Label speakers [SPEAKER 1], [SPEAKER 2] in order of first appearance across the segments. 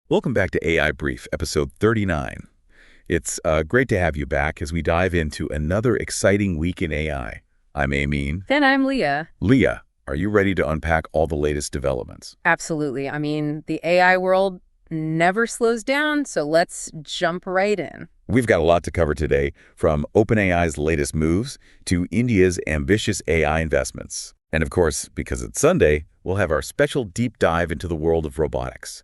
[SPEAKER 1] Welcome back to AI Brief, episode 39. It's great to have you back as we dive into another exciting week in AI. I'm Amin.
[SPEAKER 2] And I'm Leah.
[SPEAKER 1] Leah, are you ready to unpack all the latest developments?
[SPEAKER 2] Absolutely. I mean, the AI world never slows down, so let's jump right in.
[SPEAKER 1] We've got a lot to cover today, from OpenAI's latest moves to India's ambitious AI investments. And of course, because it's Sunday, we'll have our special deep dive into the world of robotics.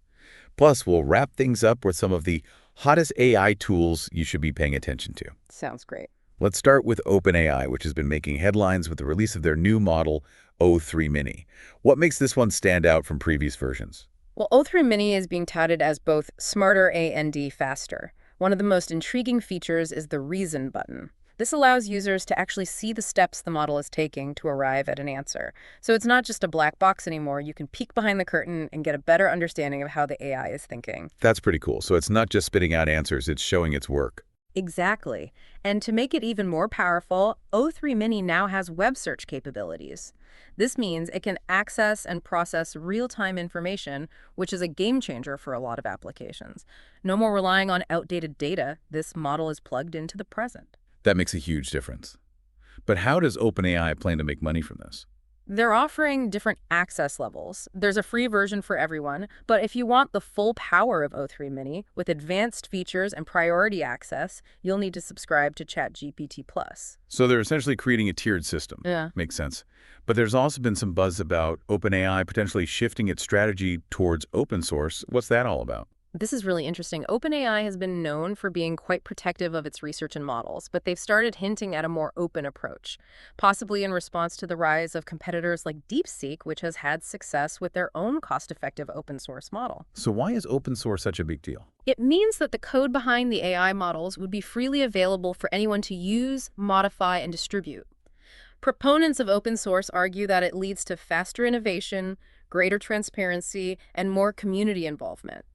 [SPEAKER 1] Plus, we'll wrap things up with some of the hottest AI tools you should be paying attention to.
[SPEAKER 2] Sounds great.
[SPEAKER 1] Let's start with OpenAI, which has been making headlines with the release of their new model, O3 Mini. What makes this one stand out from previous versions?
[SPEAKER 2] Well, O3 Mini is being touted as both smarter and faster. One of the most intriguing features is the Reason button. This allows users to actually see the steps the model is taking to arrive at an answer. So it's not just a black box anymore. You can peek behind the curtain and get a better understanding of how the AI is thinking.
[SPEAKER 1] That's pretty cool. So it's not just spitting out answers, it's showing its work.
[SPEAKER 2] Exactly. And to make it even more powerful, O3 Mini now has web search capabilities. This means it can access and process real-time information, which is a game changer for a lot of applications. No more relying on outdated data. This model is plugged into the present.
[SPEAKER 1] That makes a huge difference. But how does OpenAI plan to make money from this?
[SPEAKER 2] They're offering different access levels. There's a free version for everyone, but if you want the full power of O3 Mini with advanced features and priority access, you'll need to subscribe to ChatGPT Plus.
[SPEAKER 1] So they're essentially creating a tiered system.
[SPEAKER 2] Yeah.
[SPEAKER 1] Makes sense. But there's also been some buzz about OpenAI potentially shifting its strategy towards open source. What's that all about?
[SPEAKER 2] This is really interesting. OpenAI has been known for being quite protective of its research and models, but they've started hinting at a more open approach, possibly in response to the rise of competitors like DeepSeek, which has had success with their own cost-effective open source model.
[SPEAKER 1] So why is open source such a big deal?
[SPEAKER 2] It means that the code behind the AI models would be freely available for anyone to use, modify, and distribute. Proponents of open source argue that it leads to faster innovation, greater transparency, and more community involvement.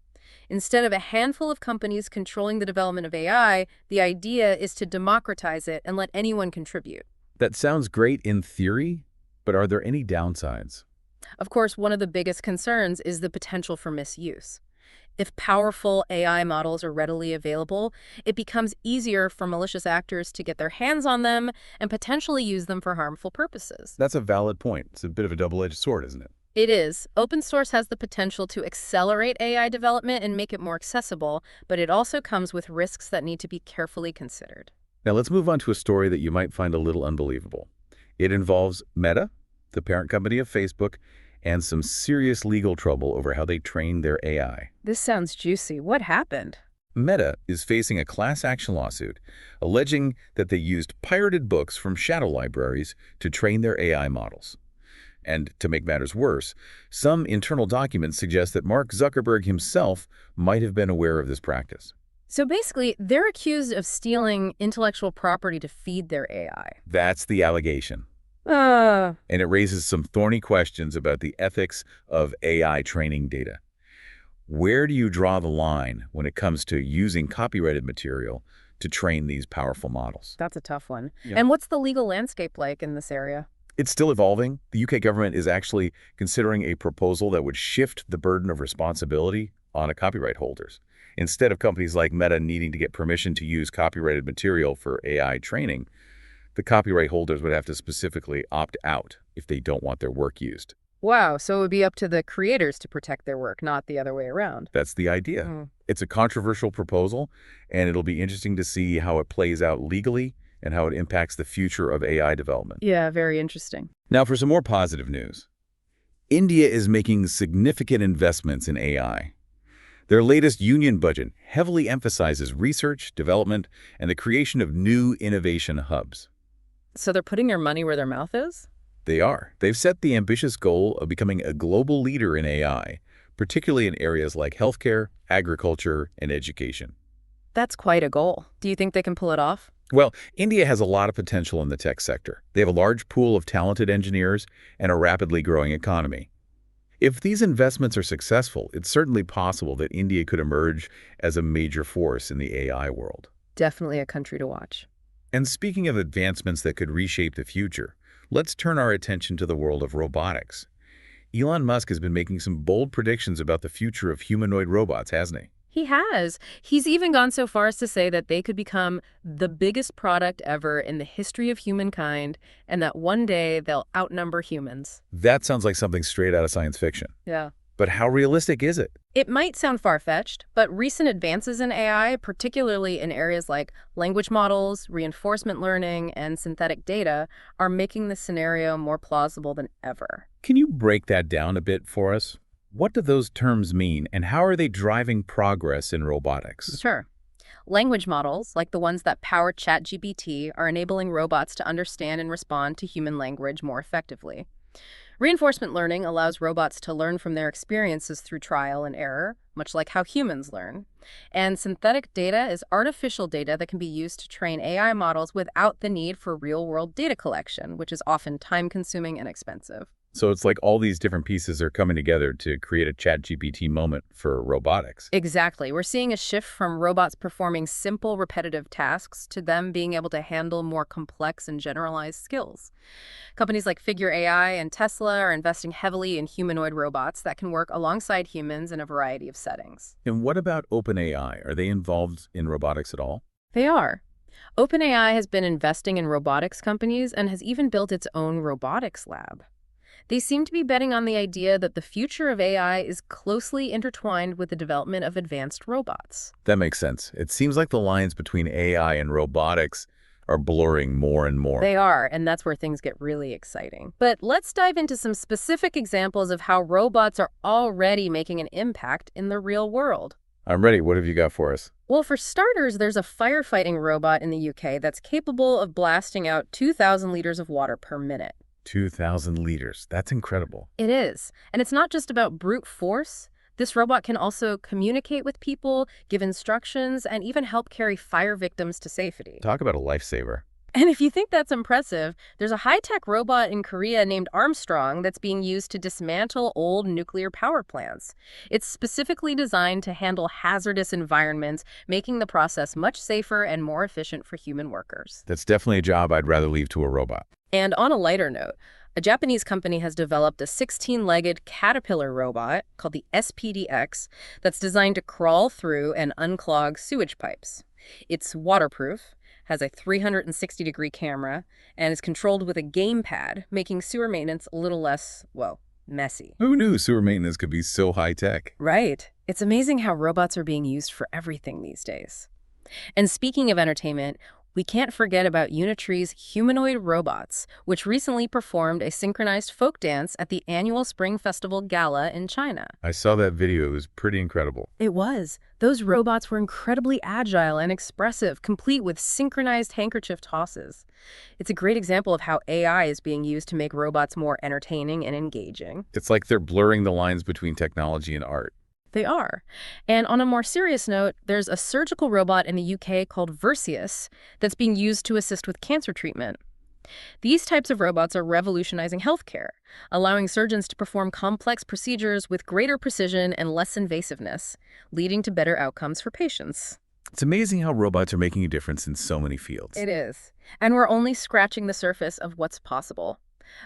[SPEAKER 2] Instead of a handful of companies controlling the development of AI, the idea is to democratize it and let anyone contribute.
[SPEAKER 1] That sounds great in theory, but are there any downsides?
[SPEAKER 2] Of course, one of the biggest concerns is the potential for misuse. If powerful AI models are readily available, it becomes easier for malicious actors to get their hands on them and potentially use them for harmful purposes.
[SPEAKER 1] That's a valid point. It's a bit of a double-edged sword, isn't it?
[SPEAKER 2] It is. Open source has the potential to accelerate AI development and make it more accessible, but it also comes with risks that need to be carefully considered.
[SPEAKER 1] Now let's move on to a story that you might find a little unbelievable. It involves Meta, the parent company of Facebook, and some serious legal trouble over how they trained their AI.
[SPEAKER 2] This sounds juicy. What happened?
[SPEAKER 1] Meta is facing a class action lawsuit alleging that they used pirated books from shadow libraries to train their AI models. And to make matters worse, some internal documents suggest that Mark Zuckerberg himself might have been aware of this practice.
[SPEAKER 2] So basically, they're accused of stealing intellectual property to feed their AI.
[SPEAKER 1] That's the allegation.
[SPEAKER 2] Uh,
[SPEAKER 1] And it raises some thorny questions about the ethics of AI training data. Where do you draw the line when it comes to using copyrighted material to train these powerful models?
[SPEAKER 2] that's a tough one.
[SPEAKER 1] Yeah.
[SPEAKER 2] And what's the legal landscape like in this area?
[SPEAKER 1] It's still evolving. The UK government is actually considering a proposal that would shift the burden of responsibility on copyright holders. Instead of companies like Meta needing to get permission to use copyrighted material for AI training, the copyright holders would have to specifically opt out if they don't want their work used.
[SPEAKER 2] Wow, so it would be up to the creators to protect their work, not the other way around.
[SPEAKER 1] That's the idea. It's a controversial proposal, and it'll be interesting to see how it plays out legally and how it impacts the future of AI development.
[SPEAKER 2] Yeah, very interesting.
[SPEAKER 1] Now for some more positive news. India is making significant investments in AI. Their latest union budget heavily emphasizes research, development, and the creation of new innovation hubs.
[SPEAKER 2] So they're putting their money where their mouth is?
[SPEAKER 1] They are. They've set the ambitious goal of becoming a global leader in AI, particularly in areas like healthcare, agriculture, and education.
[SPEAKER 2] That's quite a goal. Do you think they can pull it off?
[SPEAKER 1] Well, India has a lot of potential in the tech sector. They have a large pool of talented engineers and a rapidly growing economy. If these investments are successful, it's certainly possible that India could emerge as a major force in the AI world.
[SPEAKER 2] Definitely a country to watch.
[SPEAKER 1] And speaking of advancements that could reshape the future, let's turn our attention to the world of robotics. Elon Musk has been making some bold predictions about the future of humanoid robots, hasn't he?
[SPEAKER 2] He has. He's even gone so far as to say that they could become the biggest product ever in the history of humankind, and that one day they'll outnumber humans.
[SPEAKER 1] That sounds like something straight out of science fiction.
[SPEAKER 2] Yeah.
[SPEAKER 1] But how realistic is it?
[SPEAKER 2] It might sound far-fetched, but recent advances in AI, particularly in areas like language models, reinforcement learning, and synthetic data, are making this scenario more plausible than ever.
[SPEAKER 1] Can you break that down a bit for us? What do those terms mean, and how are they driving progress in robotics?
[SPEAKER 2] Sure. Language models, like the ones that power ChatGPT, are enabling robots to understand and respond to human language more effectively. Reinforcement learning allows robots to learn from their experiences through trial and error, much like how humans learn. And synthetic data is artificial data that can be used to train AI models without the need for real-world data collection, which is often time-consuming and expensive.
[SPEAKER 1] So it's like all these different pieces are coming together to create a ChatGPT moment for robotics.
[SPEAKER 2] Exactly. We're seeing a shift from robots performing simple, repetitive tasks to them being able to handle more complex and generalized skills. Companies like Figure AI and Tesla are investing heavily in humanoid robots that can work alongside humans in a variety of settings.
[SPEAKER 1] And what about OpenAI? Are they involved in robotics at all?
[SPEAKER 2] They are. OpenAI has been investing in robotics companies and has even built its own robotics lab. They seem to be betting on the idea that the future of AI is closely intertwined with the development of advanced robots.
[SPEAKER 1] That makes sense. It seems like the lines between AI and robotics are blurring more and more.
[SPEAKER 2] They are, and that's where things get really exciting. But let's dive into some specific examples of how robots are already making an impact in the real world.
[SPEAKER 1] I'm ready. What have you got for us?
[SPEAKER 2] Well, for starters, there's a firefighting robot in the UK that's capable of blasting out 2,000 liters of water per minute.
[SPEAKER 1] 2,000 liters. That's incredible.
[SPEAKER 2] It is. And it's not just about brute force. This robot can also communicate with people, give instructions, and even help carry fire victims to safety.
[SPEAKER 1] Talk about a lifesaver.
[SPEAKER 2] And if you think that's impressive, there's a high-tech robot in Korea named Armstrong that's being used to dismantle old nuclear power plants. It's specifically designed to handle hazardous environments, making the process much safer and more efficient for human workers.
[SPEAKER 1] That's definitely a job I'd rather leave to a robot.
[SPEAKER 2] And on a lighter note, a Japanese company has developed a 16-legged caterpillar robot called the SPDX that's designed to crawl through and unclog sewage pipes. It's waterproof, has a 360-degree camera, and is controlled with a gamepad, making sewer maintenance a little less, well, messy.
[SPEAKER 1] Who knew sewer maintenance could be so high-tech?
[SPEAKER 2] Right. It's amazing how robots are being used for everything these days. And speaking of entertainment, we can't forget about Unitree's humanoid robots, which recently performed a synchronized folk dance at the annual Spring Festival Gala in China.
[SPEAKER 1] I saw that video. It was pretty incredible.
[SPEAKER 2] It was. Those robots were incredibly agile and expressive, complete with synchronized handkerchief tosses. It's a great example of how AI is being used to make robots more entertaining and engaging.
[SPEAKER 1] It's like they're blurring the lines between technology and art.
[SPEAKER 2] They are. And on a more serious note, there's a surgical robot in the UK called Versius that's being used to assist with cancer treatment. These types of robots are revolutionizing healthcare, allowing surgeons to perform complex procedures with greater precision and less invasiveness, leading to better outcomes for patients.
[SPEAKER 1] It's amazing how robots are making a difference in so many fields.
[SPEAKER 2] It is. And we're only scratching the surface of what's possible.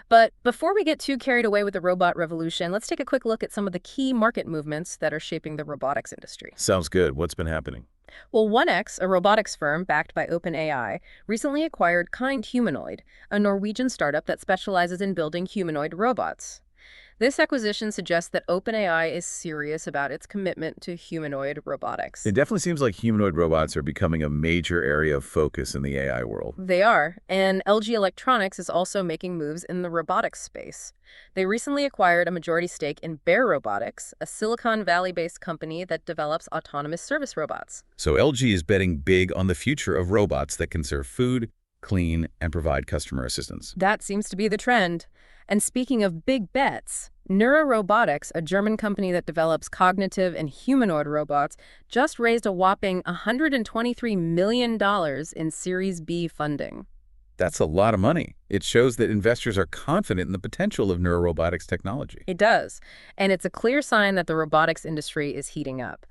[SPEAKER 2] But before we get too carried away with the robot revolution, let's take a quick look at some of the key market movements that are shaping the robotics industry.
[SPEAKER 1] Sounds good. What's been happening?
[SPEAKER 2] Well, 1X, a robotics firm backed by OpenAI, recently acquired Kind Humanoid, a Norwegian startup that specializes in building humanoid robots. This acquisition suggests that OpenAI is serious about its commitment to humanoid robotics.
[SPEAKER 1] It definitely seems like humanoid robots are becoming a major area of focus in the AI world.
[SPEAKER 2] They are, and LG Electronics is also making moves in the robotics space. They recently acquired a majority stake in Bear Robotics, a Silicon Valley-based company that develops autonomous service robots.
[SPEAKER 1] So LG is betting big on the future of robots that can serve food, clean, and provide customer assistance.
[SPEAKER 2] That seems to be the trend. And speaking of big bets, Robotics, a German company that develops cognitive and humanoid robots, just raised a whopping $123 million in Series B funding.
[SPEAKER 1] That's a lot of money. It shows that investors are confident in the potential of neurorobotics technology.
[SPEAKER 2] It does. And it's a clear sign that the robotics industry is heating up.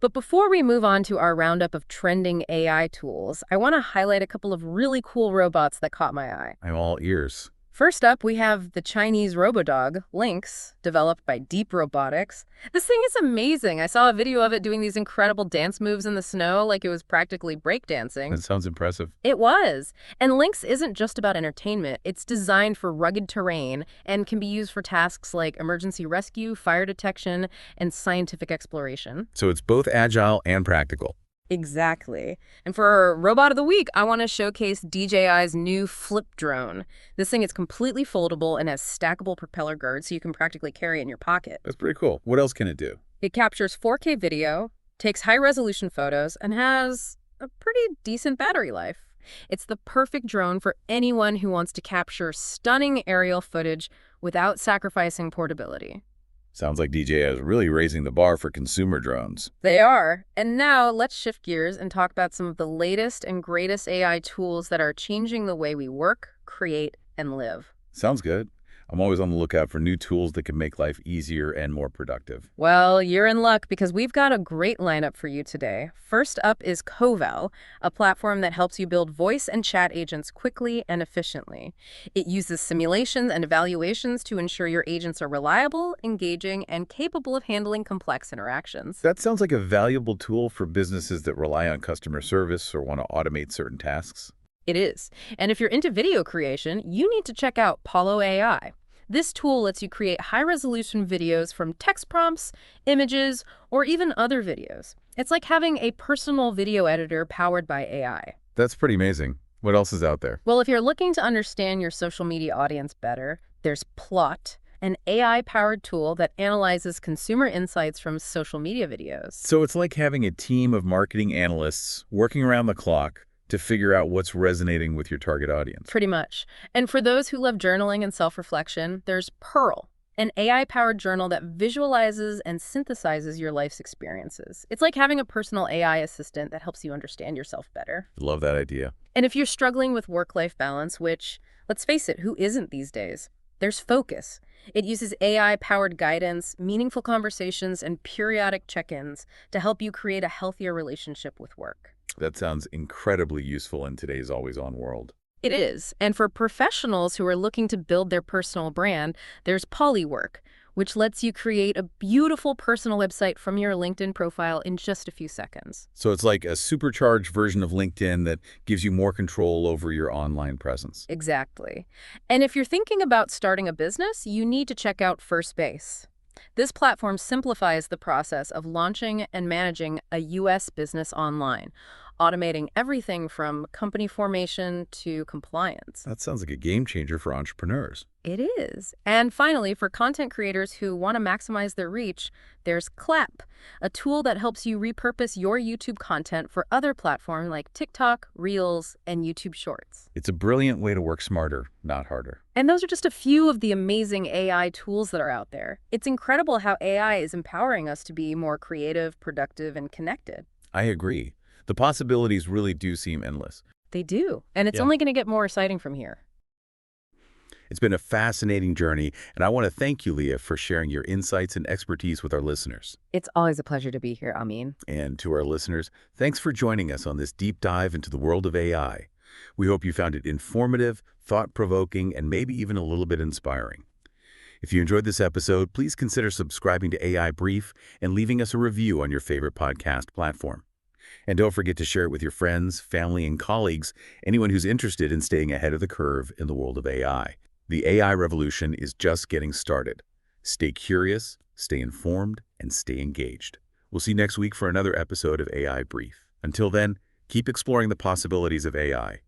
[SPEAKER 2] But before we move on to our roundup of trending AI tools, I want to highlight a couple of really cool robots that caught my eye.
[SPEAKER 1] I'm all ears.
[SPEAKER 2] First up, we have the Chinese robodog, Lynx, developed by Deep Robotics. This thing is amazing. I saw a video of it doing these incredible dance moves in the snow like it was practically breakdancing.
[SPEAKER 1] That sounds impressive.
[SPEAKER 2] It was. And Lynx isn't just about entertainment. It's designed for rugged terrain and can be used for tasks like emergency rescue, fire detection, and scientific exploration.
[SPEAKER 1] So it's both agile and practical.
[SPEAKER 2] Exactly. And for Robot of the Week, I want to showcase DJI's new Flip drone. This thing is completely foldable and has stackable propeller girds so you can practically carry it in your pocket.
[SPEAKER 1] That's pretty cool. What else can it do?
[SPEAKER 2] It captures 4K video, takes high-resolution photos, and has a pretty decent battery life. It's the perfect drone for anyone who wants to capture stunning aerial footage without sacrificing portability.
[SPEAKER 1] Sounds like DJI is really raising the bar for consumer drones.
[SPEAKER 2] They are. And now let's shift gears and talk about some of the latest and greatest AI tools that are changing the way we work, create, and live.
[SPEAKER 1] Sounds good. I'm always on the lookout for new tools that can make life easier and more productive.
[SPEAKER 2] Well, you're in luck because we've got a great lineup for you today. First up is Covel, a platform that helps you build voice and chat agents quickly and efficiently. It uses simulations and evaluations to ensure your agents are reliable, engaging, and capable of handling complex interactions.
[SPEAKER 1] That sounds like a valuable tool for businesses that rely on customer service or want to automate certain tasks.
[SPEAKER 2] It is. And if you're into video creation, you need to check out Polo AI. This tool lets you create high-resolution videos from text prompts, images, or even other videos. It's like having a personal video editor powered by AI.
[SPEAKER 1] That's pretty amazing. What else is out there?
[SPEAKER 2] Well, if you're looking to understand your social media audience better, there's Plot, an AI-powered tool that analyzes consumer insights from social media videos.
[SPEAKER 1] So it's like having a team of marketing analysts working around the clock to figure out what's resonating with your target audience.
[SPEAKER 2] Pretty much. And for those who love journaling and self-reflection, there's Pearl, an AI-powered journal that visualizes and synthesizes your life's experiences. It's like having a personal AI assistant that helps you understand yourself better.
[SPEAKER 1] Love that idea.
[SPEAKER 2] And if you're struggling with work-life balance, which, let's face it, who isn't these days? There's Focus. It uses AI-powered guidance, meaningful conversations, and periodic check-ins to help you create a healthier relationship with work.
[SPEAKER 1] That sounds incredibly useful in today's always-on world.
[SPEAKER 2] It is. And for professionals who are looking to build their personal brand, there's Polywork, which lets you create a beautiful personal website from your LinkedIn profile in just a few seconds.
[SPEAKER 1] So it's like a supercharged version of LinkedIn that gives you more control over your online presence.
[SPEAKER 2] Exactly. And if you're thinking about starting a business, you need to check out First Base. This platform simplifies the process of launching and managing a U.S. business online, automating everything from company formation to compliance.
[SPEAKER 1] That sounds like a game changer for entrepreneurs.
[SPEAKER 2] It is. And finally, for content creators who want to maximize their reach, there's Clap, a tool that helps you repurpose your YouTube content for other platforms like TikTok, Reels, and YouTube Shorts.
[SPEAKER 1] It's a brilliant way to work smarter, not harder.
[SPEAKER 2] And those are just a few of the amazing AI tools that are out there. It's incredible how AI is empowering us to be more creative, productive, and connected.
[SPEAKER 1] I agree. The possibilities really do seem endless.
[SPEAKER 2] They do. And it's
[SPEAKER 1] Yeah.
[SPEAKER 2] only going to get more exciting from here.
[SPEAKER 1] It's been a fascinating journey, and I want to thank you, Leah, for sharing your insights and expertise with our listeners.
[SPEAKER 2] It's always a pleasure to be here, Amin.
[SPEAKER 1] And to our listeners, thanks for joining us on this deep dive into the world of AI. We hope you found it informative, thought-provoking, and maybe even a little bit inspiring. If you enjoyed this episode, please consider subscribing to AI Brief and leaving us a review on your favorite podcast platform. And don't forget to share it with your friends, family, and colleagues, anyone who's interested in staying ahead of the curve in the world of AI. The AI revolution is just getting started. Stay curious, stay informed, and stay engaged. We'll see you next week for another episode of AI Brief. Until then, keep exploring the possibilities of AI.